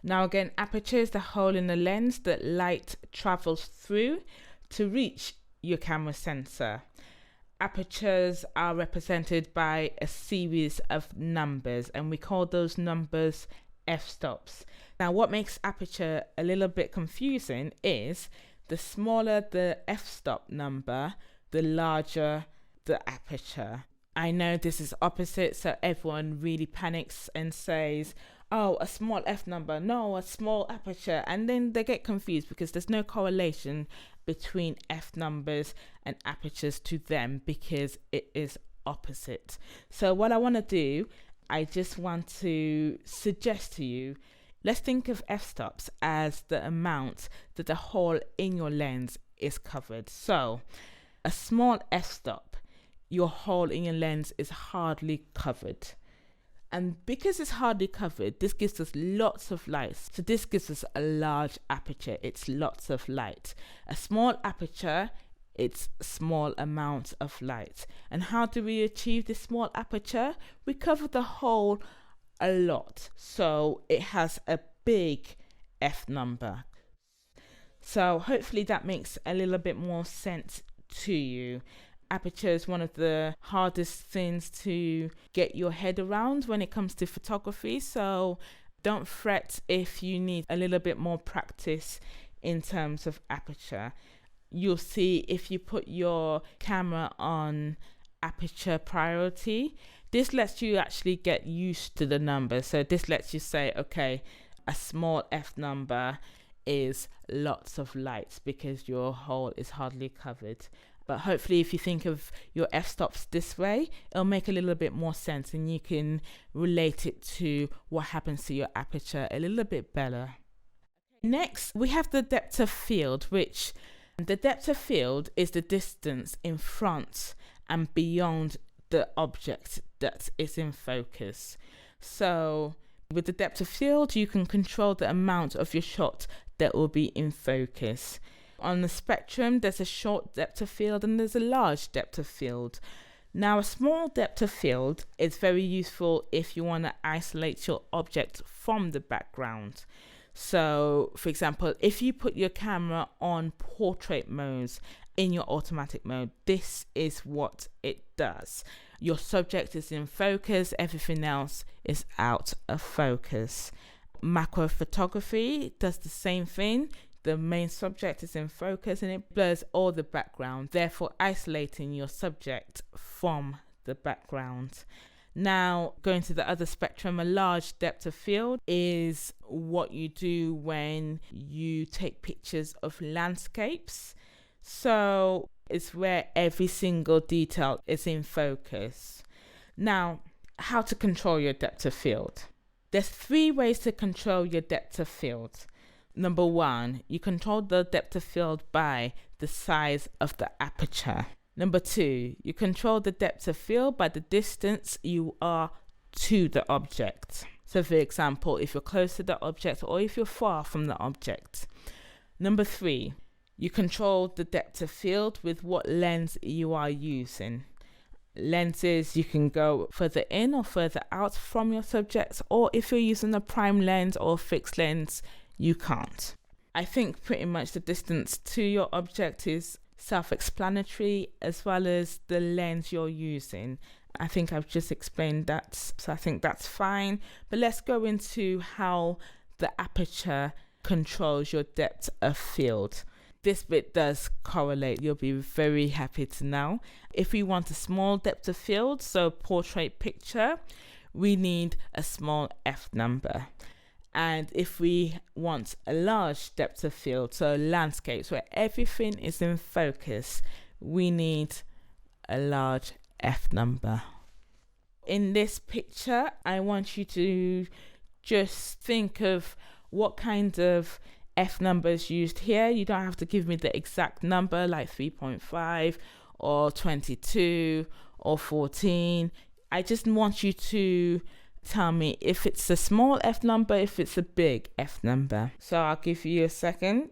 Now again, aperture is the hole in the lens that light travels through to reach your camera sensor. Apertures are represented by a series of numbers, and we call those numbers f-stops. Now what makes aperture a little bit confusing is the smaller the f-stop number, the larger the aperture. I know this is opposite, so everyone really panics and says, oh, a small f number, no, a small aperture, and then they get confused because there's no correlation between f numbers and apertures to them because it is opposite. So what I want to do, I just want to suggest to you, let's think of f-stops as the amount that the hole in your lens is covered. So a small f-stop, your hole in your lens is hardly covered. And because it's hardly covered, this gives us lots of light. So this gives us a large aperture. It's lots of light. A small aperture, it's small amount of light. And how do we achieve this small aperture? We cover the hole a lot. So it has a big f number. So hopefully that makes a little bit more sense to you. Aperture is one of the hardest things to get your head around when it comes to photography, so don't fret if you need a little bit more practice in terms of aperture. You'll see if you put your camera on aperture priority, this lets you actually get used to the number. So this lets you say, okay, a small f number is lots of light because your hole is hardly covered. But hopefully if you think of your f-stops this way, it'll make a little bit more sense and you can relate it to what happens to your aperture a little bit better. Next, we have the depth of field, which the depth of field is the distance in front and beyond the object that is in focus. So with the depth of field, you can control the amount of your shot that will be in focus. On the spectrum, there's a short depth of field and there's a large depth of field. Now, a small depth of field is very useful if you want to isolate your object from the background. So, for example, if you put your camera on portrait mode in your automatic mode, this is what it does. Your subject is in focus, everything else is out of focus. Macro photography does the same thing. The main subject is in focus and it blurs all the background, therefore isolating your subject from the background. Now, going to the other spectrum, a large depth of field is what you do when you take pictures of landscapes. So it's where every single detail is in focus. Now, how to control your depth of field? There's 3 ways to control your depth of field. Number 1, you control the depth of field by the size of the aperture. Number 2, you control the depth of field by the distance you are to the object. So for example, if you're close to the object or if you're far from the object. Number 3, you control the depth of field with what lens you are using. Lenses, you can go further in or further out from your subject, or if you're using a prime lens or a fixed lens, you can't. I think pretty much the distance to your object is self-explanatory, as well as the lens you're using. I think I've just explained that, so I think that's fine. But let's go into how the aperture controls your depth of field. This bit does correlate, you'll be very happy to know. If we want a small depth of field, so portrait picture, we need a small f number. And if we want a large depth of field, so landscapes where everything is in focus, we need a large f number. In this picture, I want you to just think of what kind of f numbers used here. You don't have to give me the exact number like 3.5 or 22 or 14. I just want you to tell me if it's a small f number, if it's a big f number. So I'll give you a second.